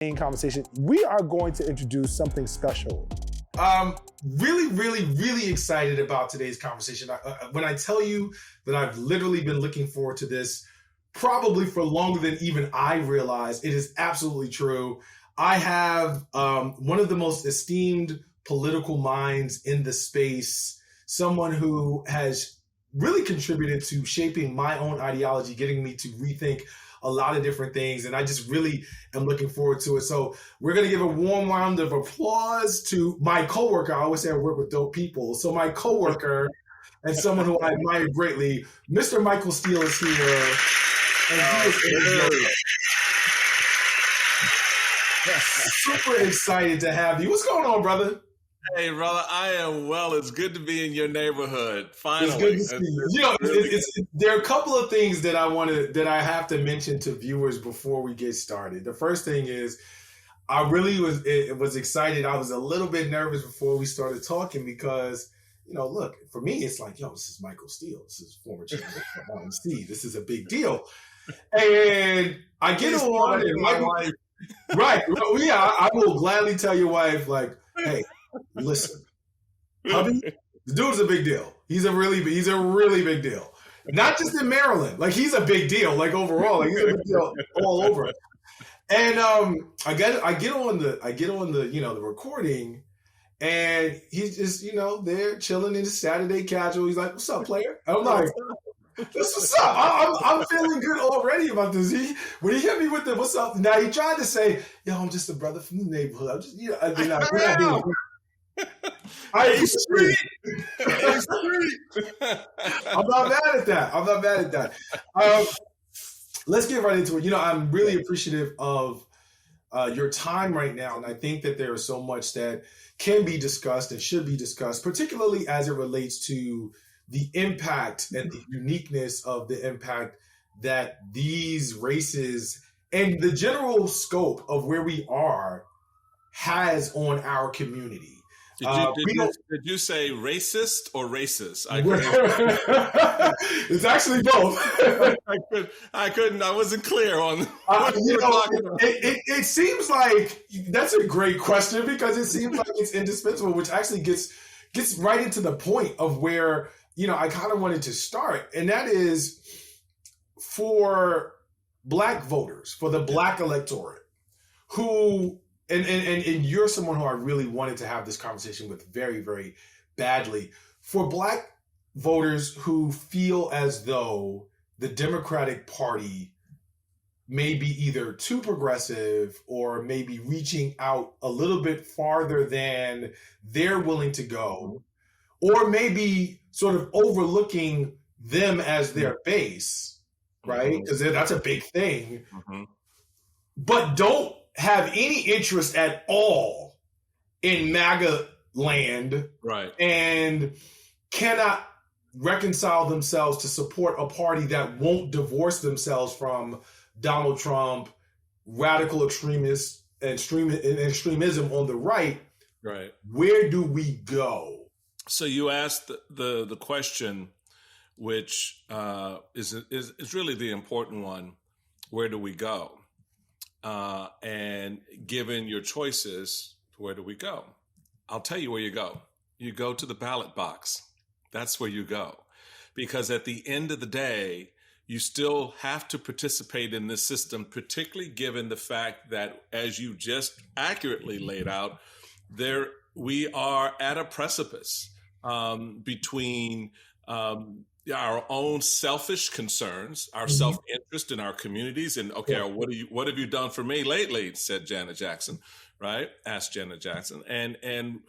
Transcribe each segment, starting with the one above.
conversation, we are going to introduce something special. Really excited about today's conversation. When I tell you that I've literally been looking forward to this probably for longer than even I realized, it is absolutely true. I have one of the most esteemed political minds in the space, someone who has really contributed to shaping my own ideology, getting me to rethink a lot of different things. And I just really am looking forward to it. So we're going to give a warm round of applause to my coworker. I always say I work with dope people. So my coworker and someone who I admire greatly, Mr. MICHAEL STEELE is here. And he is super excited to have you. What's going on, brother? Hey, brother, I am well. It's good to be in your neighborhood. Finally, it's good to see you. There are a couple of things that I have to mention to viewers before we get started. The first thing is, I really was excited. I was a little bit nervous before we started talking because, look, for me, it's like, this is MICHAEL STEELE. This is former chairman of IMC. This is a big deal. And I get on, and my wife, right? Yeah, I will gladly tell your wife, like, hey. Listen, hubby, the dude's a big deal. He's a really big deal. Not just in Maryland, like he's a big deal, like overall, like he's a big deal all over. And I get on the the recording, and he's just there chilling in his Saturday casual. He's like, "What's up, player?" And I'm like, "This what's up." I'm feeling good already about this. When he hit me with the "What's up?" Now he tried to say, "Yo, I'm just a brother from the neighborhood. I'm just I'm not mad at that. Let's get right into it. I'm really appreciative of your time right now, and I think that there is so much that can be discussed and should be discussed, particularly as it relates to the impact and the uniqueness of the impact that these races and the general scope of where we are has on our community. Did you say racist or racist? It's actually both. I couldn't. I wasn't clear on. It seems like that's a great question because it seems like it's indispensable, which actually gets right into the point of where I kind of wanted to start, and that is for Black voters, for the Black electorate, who. And you're someone who I really wanted to have this conversation with very, very badly. For Black voters who feel as though the Democratic Party may be either too progressive or maybe reaching out a little bit farther than they're willing to go, or maybe sort of overlooking them as their base, right? Because that's a big thing. Mm-hmm. But don't have any interest at all in MAGA land, right? And cannot reconcile themselves to support a party that won't divorce themselves from Donald Trump, radical extremists, and extremism on the right. Right. Where do we go? So you asked the question, which is really the important one. Where do we go? And given your choices, where do we go? I'll tell you where you go. You go to the ballot box. That's where you go. Because at the end of the day, you still have to participate in this system, particularly given the fact that, as you just accurately laid out, we are at a precipice between our own selfish concerns, our self-interest in our communities, and what have you done for me lately? Said Janet Jackson, right? Asked Janet Jackson, and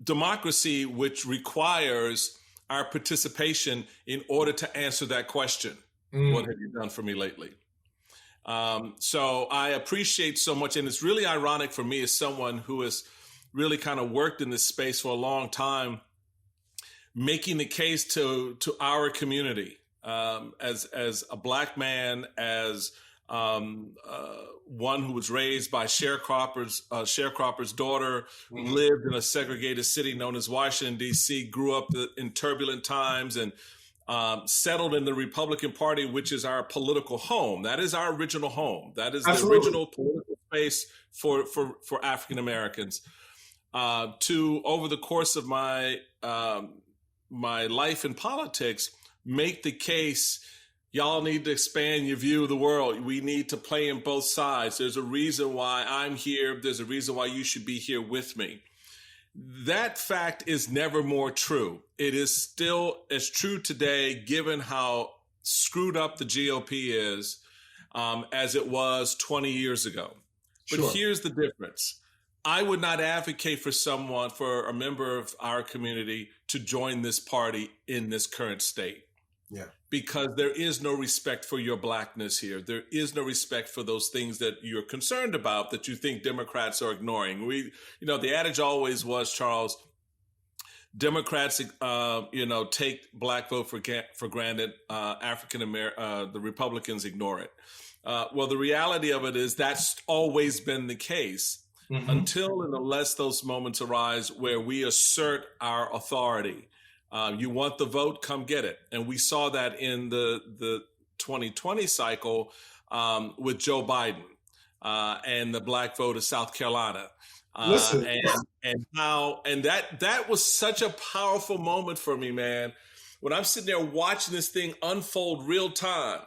democracy, which requires our participation in order to answer that question. What have you done for me lately? So I appreciate so much, and it's really ironic for me as someone who has really kind of worked in this space for a long time, making the case to our community as a Black man, as one who was raised by sharecropper's daughter, lived in a segregated city known as Washington, D.C., grew up in turbulent times, and settled in the Republican Party, which is our political home. That is our original home. That is the original political space for African Americans. To over the course of my my life in politics, make the case. Y'all need to expand your view of the world. We need to play in both sides. There's a reason why I'm here. There's a reason why you should be here with me. That fact is never more true. It is still as true today, given how screwed up the GOP is, as it was 20 years ago. But here's the difference. I would not advocate for a member of our community to join this party in this current state. Yeah. Because there is no respect for your blackness here. There is no respect for those things that you're concerned about that you think Democrats are ignoring. The adage always was, Charles, Democrats, take black vote for granted. The Republicans ignore it. Well, the reality of it is that's always been the case until and unless those moments arise where we assert our authority. You want the vote, come get it. And we saw that in the 2020 cycle with Joe Biden and the black vote of South Carolina. And that was such a powerful moment for me, man. When I'm sitting there watching this thing unfold real time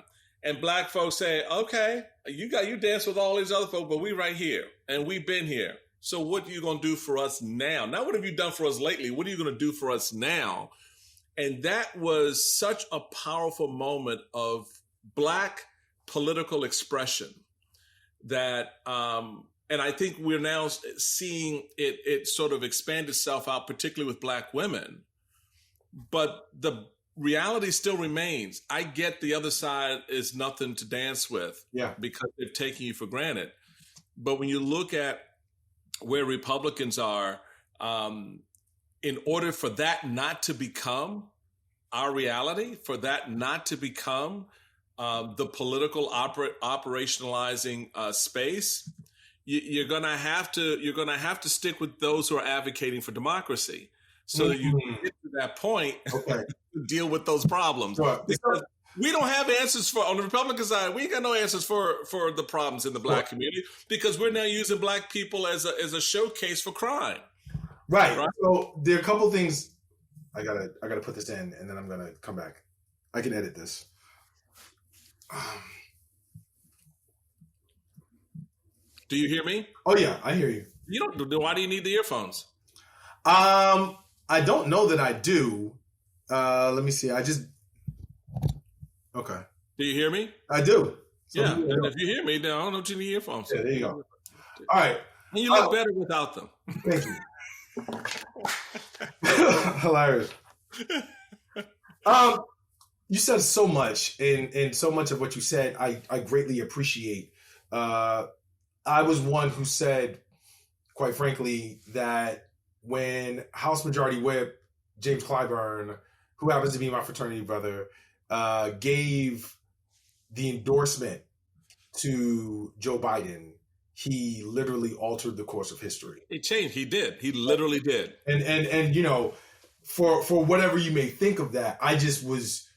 and black folks say, okay, you dance with all these other folks, but we right here and we've been here. So what are you going to do for us now? Not what have you done for us lately? What are you going to do for us now? And that was such a powerful moment of black political expression that, and I think we're now seeing it sort of expand itself out, particularly with black women. But the reality still remains. I get the other side is nothing to dance with because they're taking you for granted. But when you look at where Republicans are, in order for that not to become our reality, for that not to become the political operationalizing space, you're going to have to stick with those who are advocating for democracy, so that you can get to that point to deal with those problems. Because we don't have answers on the Republican side. We ain't got no answers for the problems in the black community, because we're now using black people as a showcase for crime. Right. So there are a couple things. I gotta put this in, and then I'm gonna come back. I can edit this. Do you hear me? Oh yeah, I hear you. You don't. Why do you need the earphones? I don't know that I do. Let me see. Okay. Do you hear me? I do. So and if you hear me, then I don't know what you need earphones. Yeah, there you go. All right. And you look better without them. Thank you. Hilarious. You said so much, and so much of what you said I greatly appreciate. I was one who said, quite frankly, that when House Majority Whip James Clyburn, who happens to be my fraternity brother, gave the endorsement to Joe Biden, he literally altered the course of history. It changed. He did. He literally did. And for whatever you may think of that, I just was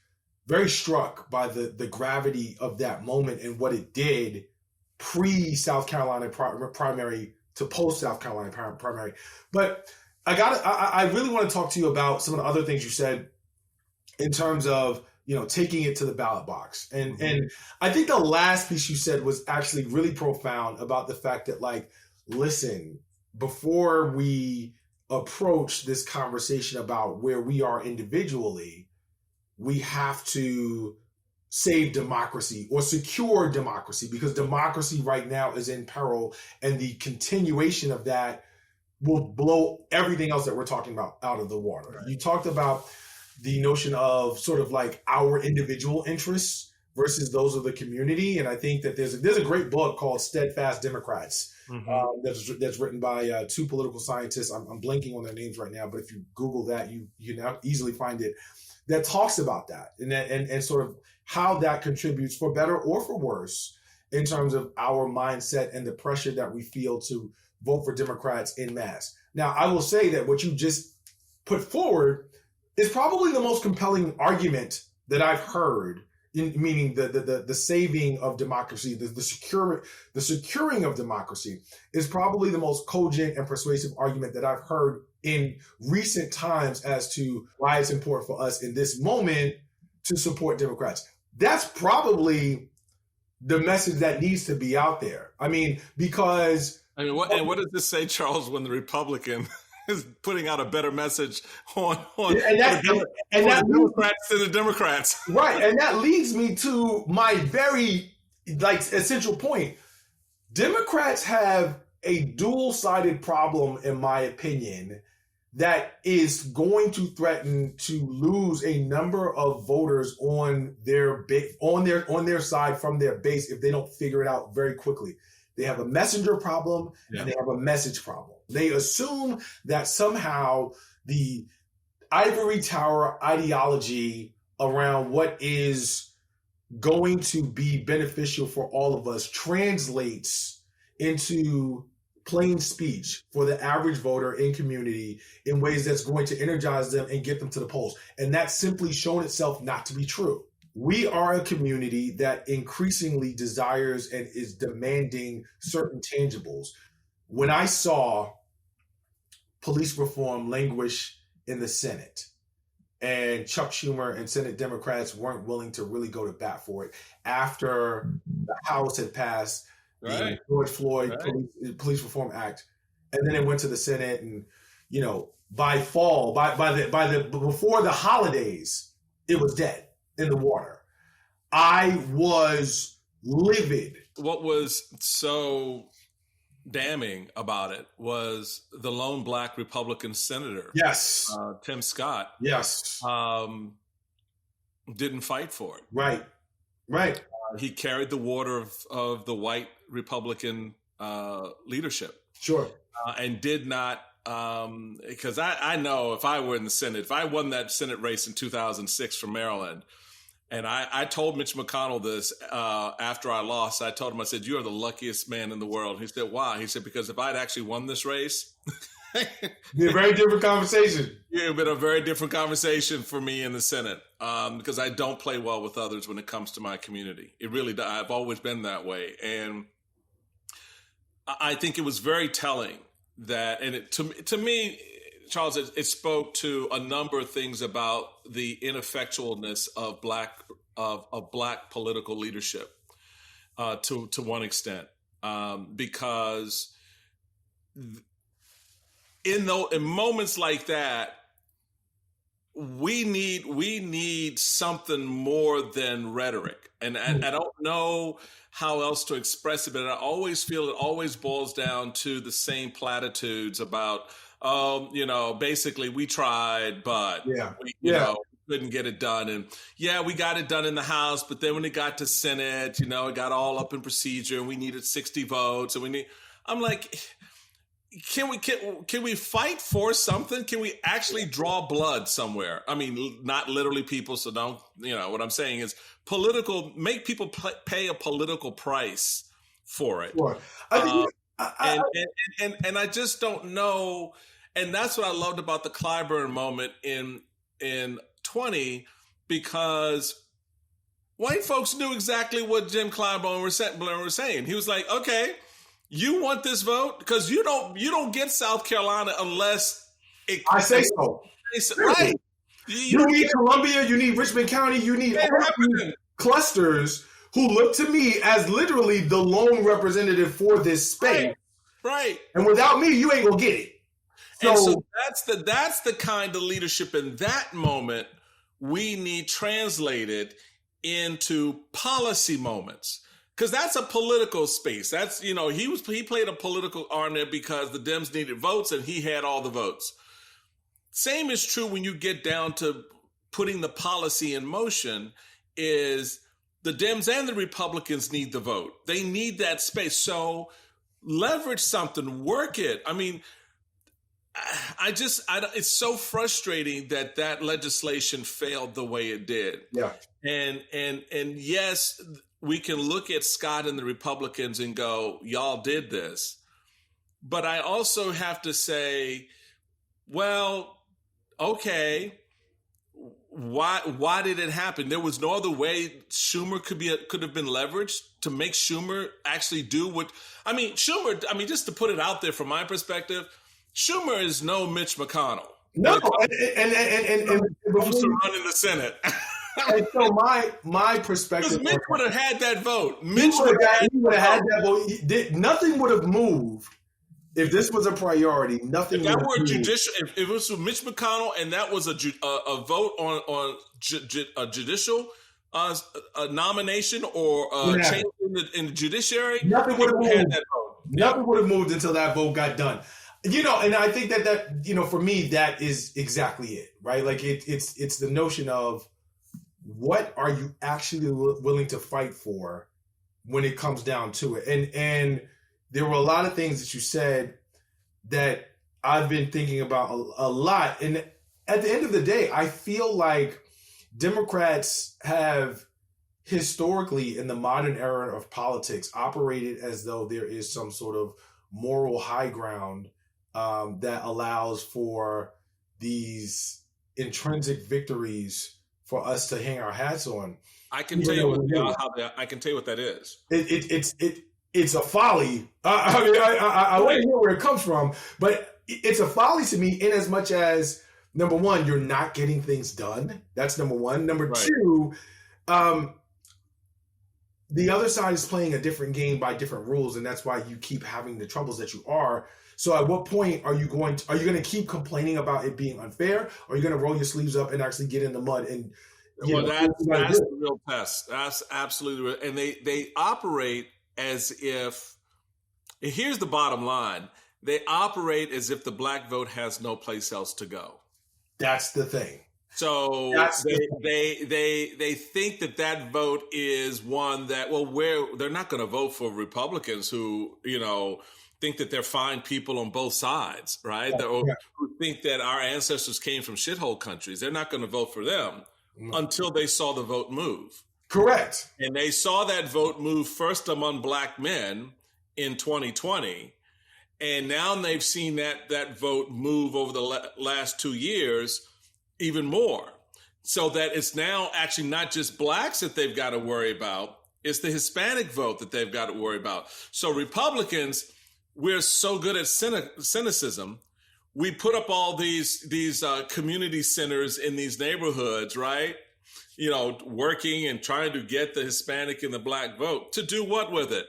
very struck by the gravity of that moment and what it did pre-South Carolina primary to post-South Carolina primary. But I really want to talk to you about some of the other things you said in terms of, taking it to the ballot box. And I think the last piece you said was actually really profound about the fact that, listen, before we approach this conversation about where we are individually, we have to save democracy or secure democracy, because democracy right now is in peril, and the continuation of that will blow everything else that we're talking about out of the water. Right. You talked about the notion of sort of our individual interests versus those of the community. And I think that there's a great book called Steadfast Democrats that's written by two political scientists. I'm blanking on their names right now, but if you Google that, you now easily find it, that talks about that and sort of how that contributes, for better or for worse, in terms of our mindset and the pressure that we feel to vote for Democrats en masse. Now, I will say that what you just put forward is probably the most compelling argument that I've heard meaning the saving of democracy, the securing of democracy, is probably the most cogent and persuasive argument that I've heard in recent times as to why it's important for us in this moment to support Democrats. That's probably the message that needs to be out there. I mean, because what does this say, Charles, when the Republican is putting out a better message on the Democrats than the Democrats? Right, and that leads me to my very essential point. Democrats have a dual-sided problem, in my opinion, that is going to threaten to lose a number of voters on their side from their base if they don't figure it out very quickly. They have a messenger problem and they have a message problem. They assume that somehow the ivory tower ideology around what is going to be beneficial for all of us translates into plain speech for the average voter in community in ways that's going to energize them and get them to the polls. And that's simply shown itself not to be true. We are a community that increasingly desires and is demanding certain tangibles. When I saw police reform languish in the Senate, and Chuck Schumer and Senate Democrats weren't willing to really go to bat for it after the House had passed the George Floyd Police Reform Act, and then it went to the Senate, and by fall, before the holidays, it was dead in the water. I was livid. What was so damning about it was the lone black Republican senator, Tim Scott, didn't fight for it. Right. He carried the water of the white Republican leadership. Sure. And did not, because I know if I were in the Senate, if I won that Senate race in 2006 from Maryland, and I told Mitch McConnell this after I lost. I told him, I said, "You are the luckiest man in the world." He said, "Why?" He said, "Because if I'd actually won this race, it'd be a very different conversation. It would have been a very different conversation for me in the Senate because I don't play well with others when it comes to my community. It really does. I've always been that way. And I think it was very telling that, and to me, Charles, it spoke to a number of things about the ineffectualness of black political leadership to one extent, because in moments like that, we need something more than rhetoric, and I don't know how else to express it, but I always feel it always boils down to the same platitudes about, basically we tried, but we couldn't get it done. And we got it done in the House, but then when it got to Senate, it got all up in procedure and we needed 60 votes. And I'm like, can we fight for something? Can we actually draw blood somewhere? I mean, not literally people. So don't, what I'm saying is make people pay a political price for it. Sure. And I just don't know. And that's what I loved about the Clyburn moment in 20, because white folks knew exactly what Jim Clyburn was saying. He was like, okay, you want this vote? Because you don't get South Carolina unless I say so. Right. You need Columbia, you need Richmond County, you need clusters who look to me as literally the lone representative for this space. Right. And without me, you ain't gonna get it. So that's the kind of leadership in that moment we need translated into policy moments. Because that's a political space. That's, he played a political arm there because the Dems needed votes and he had all the votes. Same is true when you get down to putting the policy in motion. Is the Dems and the Republicans need the vote. They need that space. So leverage something, work it. I mean, it's so frustrating that legislation failed the way it did. Yeah. And yes, we can look at Scott and the Republicans and go, y'all did this. But I also have to say, well, okay, why did it happen? There was no other way Schumer could have been leveraged to make Schumer actually do what. I mean, Schumer. I mean, just to put it out there from my perspective, Schumer is no Mitch McConnell. No, and comes to run in the Senate. And so my perspective, because Mitch would have had that vote. Mitch would have had that vote. Nothing would have moved if this was a priority. Nothing. If that were judicial, if it was Mitch McConnell and that was a vote on a judicial nomination or change in the judiciary, nothing would have moved. Nothing would have moved until that vote got done. And I think that for me, that is exactly it, right? Like it's the notion of what are you actually willing to fight for when it comes down to it? And there were a lot of things that you said that I've been thinking about a lot. And at the end of the day, I feel like Democrats have historically in the modern era of politics operated as though there is some sort of moral high ground that allows for these intrinsic victories for us to hang our hats on. I can tell you what that is. It's a folly. I want to hear where it comes from, but it's a folly to me in as much as, number one, you're not getting things done. That's number one. Number two, the other side is playing a different game by different rules, and that's why you keep having the troubles that you are. So at what point are you going to keep complaining about it being unfair? Or are you going to roll your sleeves up and actually get in the mud? And that's the real test. That's absolutely real. And they operate as if, here's the bottom line. They operate as if the black vote has no place else to go. That's the thing. So they think that vote is one that, they're not going to vote for Republicans who, think that they're fine people on both sides, right? Who think that our ancestors came from shithole countries. They're not going to vote for them until they saw the vote move. Correct. And they saw that vote move first among black men in 2020. And now they've seen that vote move over the last 2 years even more. So that it's now actually not just blacks that they've got to worry about. It's the Hispanic vote that they've got to worry about. So Republicans, we're so good at cynicism. We put up all these community centers in these neighborhoods, right? Working and trying to get the Hispanic and the black vote. To do what with it?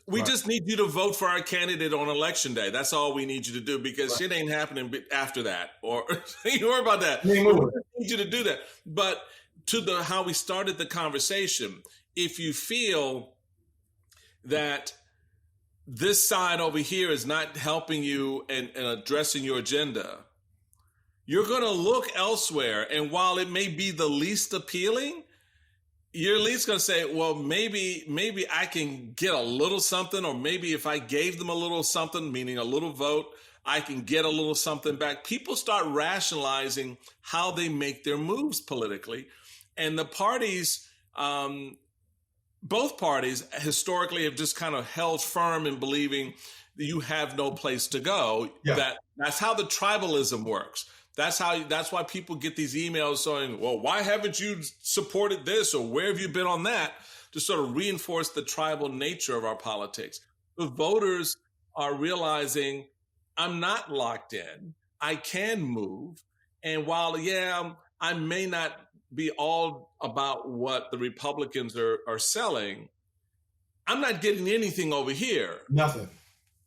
We just need you to vote for our candidate on election day. That's all we need you to do, because shit ain't happening after that. Or you worry about that. We need you to do that. But to how we started the conversation, if you feel that this side over here is not helping you and addressing your agenda, you're going to look elsewhere. And while it may be the least appealing, you're at least going to say, well, maybe I can get a little something, or maybe if I gave them a little something, meaning a little vote, I can get a little something back. People start rationalizing how they make their moves politically. And the parties, both parties historically have just kind of held firm in believing that you have no place to go. Yeah. That's how the tribalism works. That's why people get these emails saying, well, why haven't you supported this, or where have you been on that, to sort of reinforce the tribal nature of our politics. The voters are realizing I'm not locked in. I can move. And while, I may not be all about what the Republicans are selling, I'm not getting anything over here. Nothing.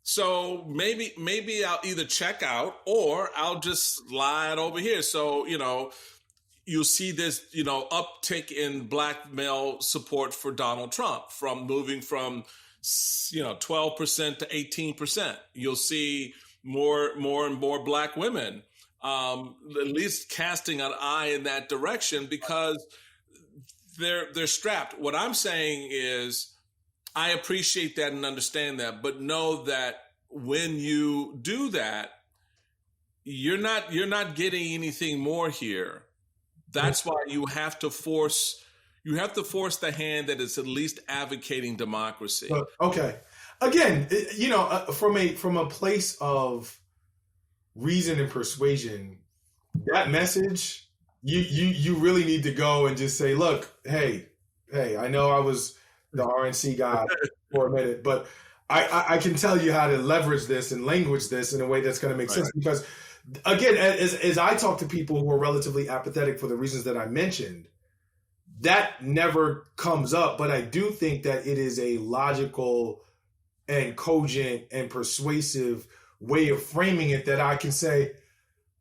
So maybe I'll either check out or I'll just slide over here. So, you'll see this, uptick in black male support for Donald Trump, from moving from, 12% to 18%. You'll see more and more black women, at least casting an eye in that direction, because they're strapped. What I'm saying is, I appreciate that and understand that, but know that when you do that, you're not getting anything more here. That's why you have to force the hand that is at least advocating democracy. Okay. Again, from a place of reason and persuasion, that message you really need to go and just say, look, hey, I know I was the RNC guy for a minute, but I can tell you how to leverage this and language this in a way that's going to make sense. Because again, as I talk to people who are relatively apathetic for the reasons that I mentioned, that never comes up. But I do think that it is a logical and cogent and persuasive way of framing it that I can say,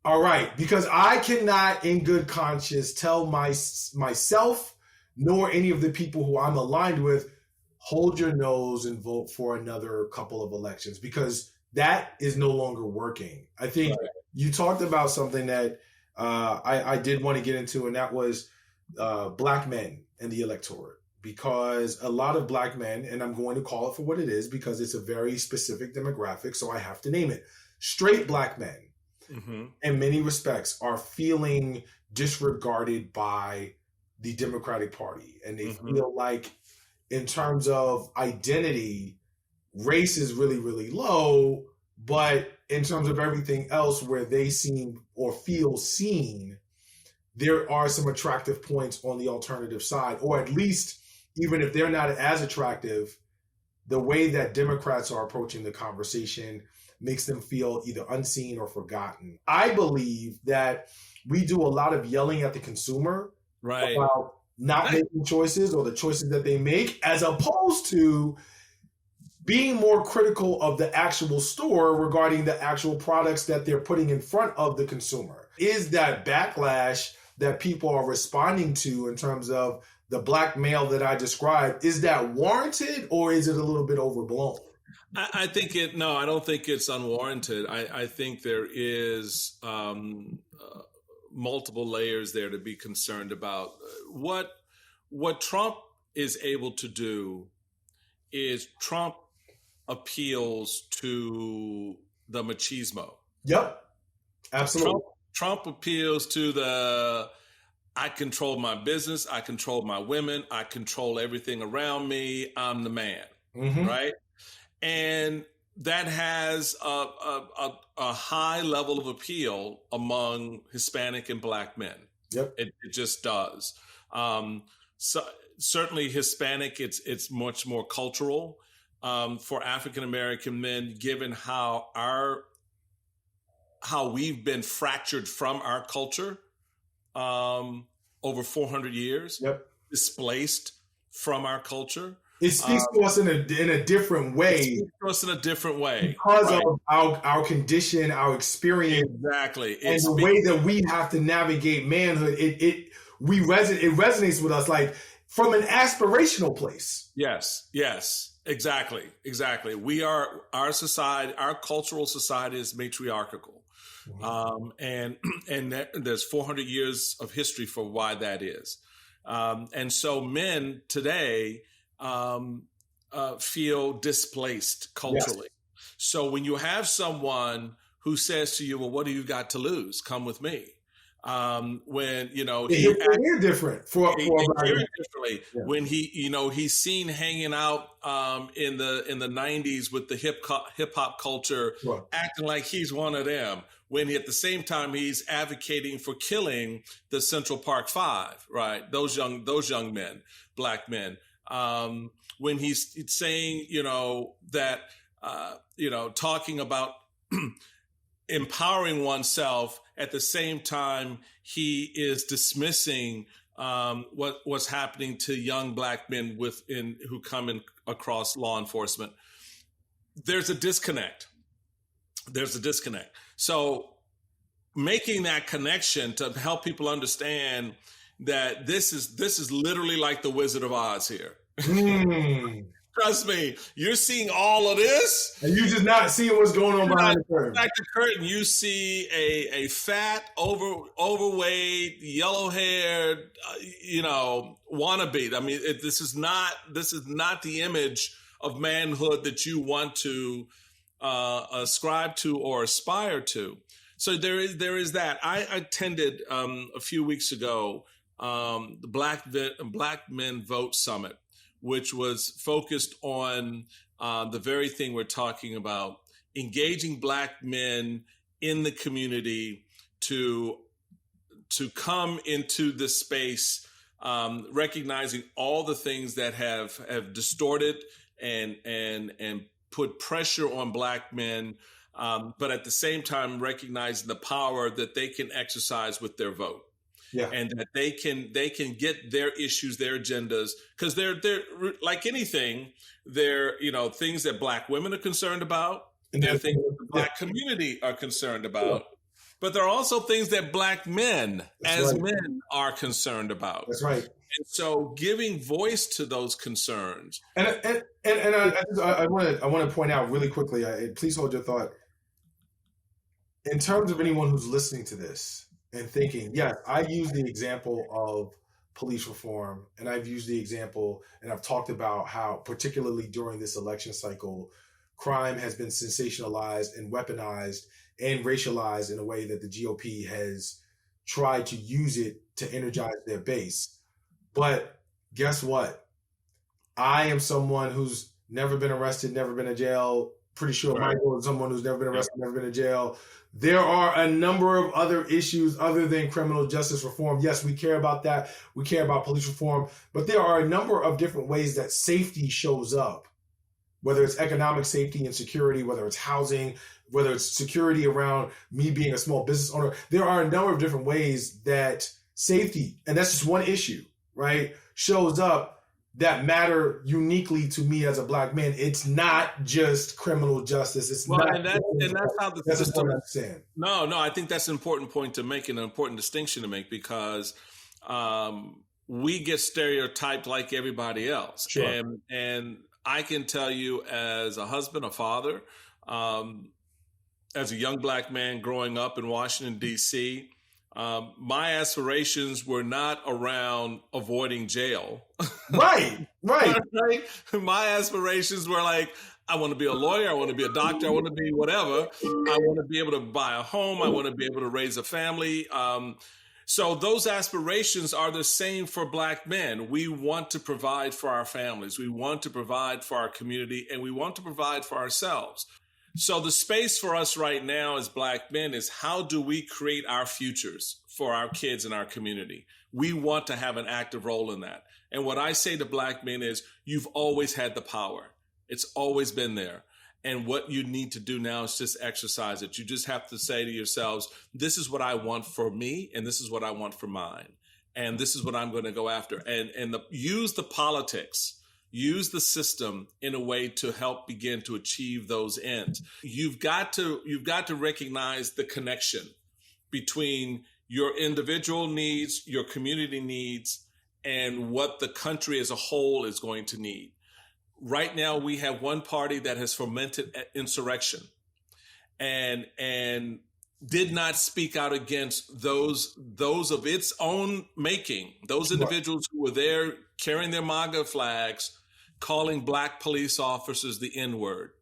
all right, because I cannot in good conscience tell myself nor any of the people who I'm aligned with, hold your nose and vote for another couple of elections, because that is no longer working. I think you talked about something that I did want to get into, and that was Black men and the electorate. Because a lot of Black men, and I'm going to call it for what it is because it's a very specific demographic, so I have to name it. Straight Black men, in many respects, are feeling disregarded by the Democratic Party. And they feel like, in terms of identity, race is really, really low. But in terms of everything else where they seem or feel seen, there are some attractive points on the alternative side, or at least, even if they're not as attractive, the way that Democrats are approaching the conversation makes them feel either unseen or forgotten. I believe that we do a lot of yelling at the consumer about not making choices or the choices that they make, as opposed to being more critical of the actual store regarding the actual products that they're putting in front of the consumer. Is that backlash that people are responding to in terms of the Black male that I described, is that warranted, or is it a little bit overblown? I think I don't think it's unwarranted. I think there is multiple layers there to be concerned about. What Trump is able to do is Trump appeals to the machismo. Yep, absolutely. Trump appeals to the, I control my business, I control my women, I control everything around me, I'm the man, right? And that has a high level of appeal among Hispanic and Black men. Yep, it just does. So certainly Hispanic, it's much more cultural. For African American men, given how we've been fractured from our culture over 400 years, displaced from our culture. It speaks to us in a different way. It speaks to us in a different way. Because of our condition, our experience. Exactly. And the way that we have to navigate manhood, it resonates with us, like, from an aspirational place. Yes, exactly. Our society, our cultural society is matriarchal. And there's 400 years of history for why that is. And so men today feel displaced culturally. Yes. So when you have someone who says to you, well, what do you got to lose? Come with me. When, he's different differently. Yeah. When he's seen hanging out in the 90s with the hip hop culture, acting like he's one of them, when at the same time he's advocating for killing the Central Park Five, right? Those young men, Black men. When he's saying, that, talking about empowering oneself, at the same time he is dismissing what's happening to young Black men who come in across law enforcement. There's a disconnect. So making that connection to help people understand that this is literally like the Wizard of Oz here. Trust me, you're seeing all of this, and you're just not seeing what's going on behind the curtain. Behind the curtain, you see a fat, overweight, yellow-haired, wannabe. I mean, this is not the image of manhood that you want to ascribe to or aspire to. So there is that. I attended a few weeks ago the Black Men Vote Summit, which was focused on the very thing we're talking about, engaging Black men in the community to to come into this space, recognizing all the things that have distorted and put pressure on Black men, but at the same time recognizing the power that they can exercise with their vote. Yeah. And that they can get their issues, their agendas, because they're like anything, they're things that Black women are concerned about, and they're things that the Black community are concerned about, but there are also things that Black men men are concerned about. That's right. And so, giving voice to those concerns. And I want to point out really quickly. Please hold your thought. In terms of anyone who's listening to this and thinking, yes, I use the example of police reform, and I've used the example, and I've talked about how, particularly during this election cycle, crime has been sensationalized and weaponized and racialized in a way that the GOP has tried to use it to energize their base. But guess what? I am someone who's never been arrested, never been in jail. Pretty sure Michael is someone who's never been arrested, never been in jail. There are a number of other issues other than criminal justice reform. Yes, we care about that. We care about police reform. But there are a number of different ways that safety shows up, whether it's economic safety and security, whether it's housing, whether it's security around me being a small business owner. There are a number of different ways that safety, and that's just one issue, right, shows up that matter uniquely to me as a Black man. It's not just criminal justice. It's not. And that's how the that's system. No, I think that's an important point to make and an important distinction to make, because we get stereotyped like everybody else. Sure. And I can tell you, as a husband, a father, as a young Black man growing up in Washington, D.C., my aspirations were not around avoiding jail. Right. My aspirations were like, I want to be a lawyer. I want to be a doctor. I want to be whatever. I want to be able to buy a home. I want to be able to raise a family. So those aspirations are the same for Black men. We want to provide for our families. We want to provide for our community, and we want to provide for ourselves. So the space for us right now as Black men is, how do we create our futures for our kids and our community? We want to have an active role in that. And what I say to Black men is, you've always had the power. It's always been there. And what you need to do now is just exercise it. You just have to say to yourselves, this is what I want for me, and this is what I want for mine. And this is what I'm going to go after. And use the politics. Use the system in a way to help begin to achieve those ends. You've got to recognize the connection between your individual needs, your community needs, and what the country as a whole is going to need. Right now, we have one party that has fomented insurrection and did not speak out against those of its own making, those individuals who were there carrying their MAGA flags, calling Black police officers the N-word,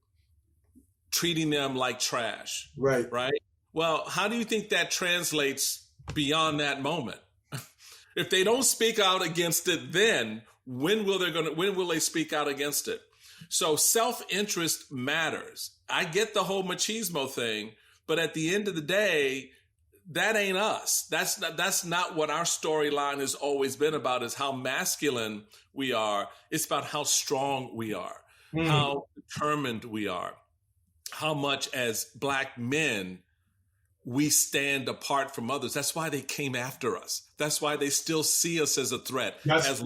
treating them like trash. Right. Well, how do you think that translates beyond that moment? If they don't speak out against it, then when will they speak out against it? So self-interest matters. I get the whole machismo thing, but at the end of the day, that ain't us. That's not what our storyline has always been about, is how masculine we are. It's about how strong we are, how determined we are, how much as Black men we stand apart from others. That's why they came after us. That's why they still see us as a threat, as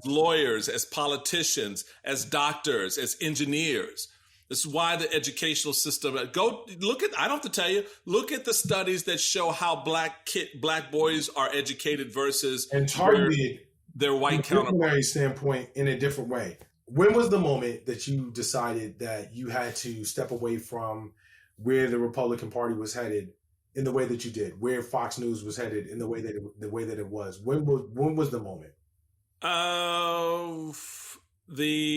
lawyers, as politicians, as doctors, as engineers. This is why the educational system, I don't have to tell you, look at the studies that show how Black boys are educated versus and targeted their white counterparts. Standpoint in a different way. When was the moment that you decided that you had to step away from where the Republican Party was headed in the way that you did, where Fox News was headed in the way that it was? When was the moment? The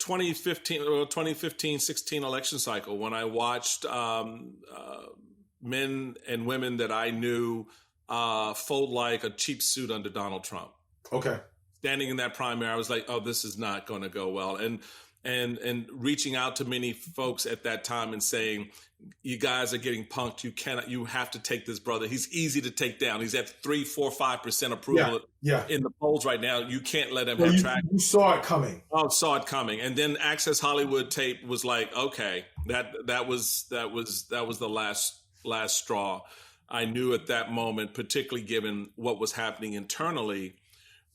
2015-16 election cycle, when I watched men and women that I knew fold like a cheap suit under Donald Trump. Okay. Standing in that primary, I was like, oh, this is not going to go well. And reaching out to many folks at that time and saying, you guys are getting punked. You have to take this brother. He's easy to take down. He's at 3, 4, 5% approval in the polls right now. You can't let him have traction. You saw it coming. Oh, saw it coming. And then Access Hollywood tape was like, okay, that was the last straw. I knew at that moment, particularly given what was happening internally,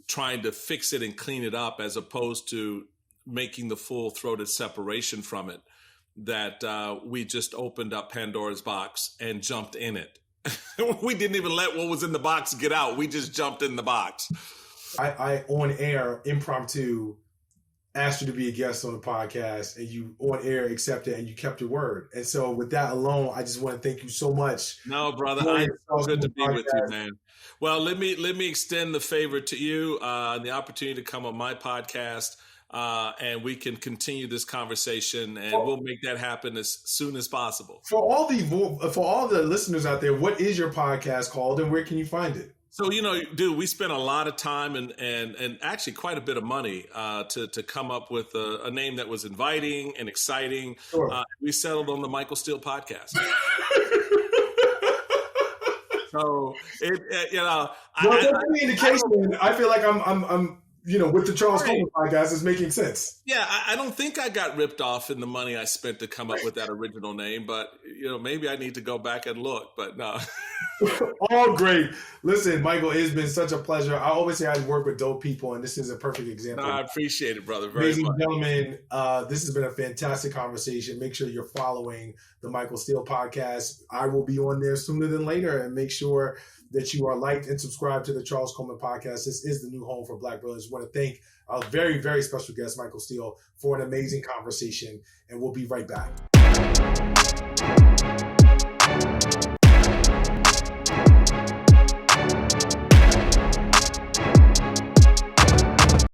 trying to fix it and clean it up as opposed to making the full-throated separation from it, that we just opened up Pandora's box and jumped in it. We didn't even let what was in the box get out. We just jumped in the box. I on air, impromptu, asked you to be a guest on the podcast, and you on air accepted and you kept your word. And so with that alone, I just want to thank you so much. No, brother, it's good to be with you, man. Well, let me extend the favor to you, the opportunity to come on my podcast, and we can continue this conversation, and we'll make that happen as soon as possible. For all the listeners out there, what is your podcast called, and where can you find it? So, dude, we spent a lot of time and actually quite a bit of money to come up with a name that was inviting and exciting. Sure. We settled on the Michael Steele podcast. So, indication. I feel like I'm with the Charles Coleman podcast, is making sense. Yeah, I don't think I got ripped off in the money I spent to come up with that original name, but maybe I need to go back and look. But no. All great. Listen, Michael, it's been such a pleasure. I always say I work with dope people, and this is a perfect example. No, I appreciate it, brother. Very much. Ladies and gentlemen, this has been a fantastic conversation. Make sure you're following the Michael Steele podcast. I will be on there sooner than later, and make sure that you are liked and subscribed to the Charles Coleman podcast. This is the new home for Black Brothers. I want to thank our very, very special guest, Michael Steele, for an amazing conversation, and we'll be right back.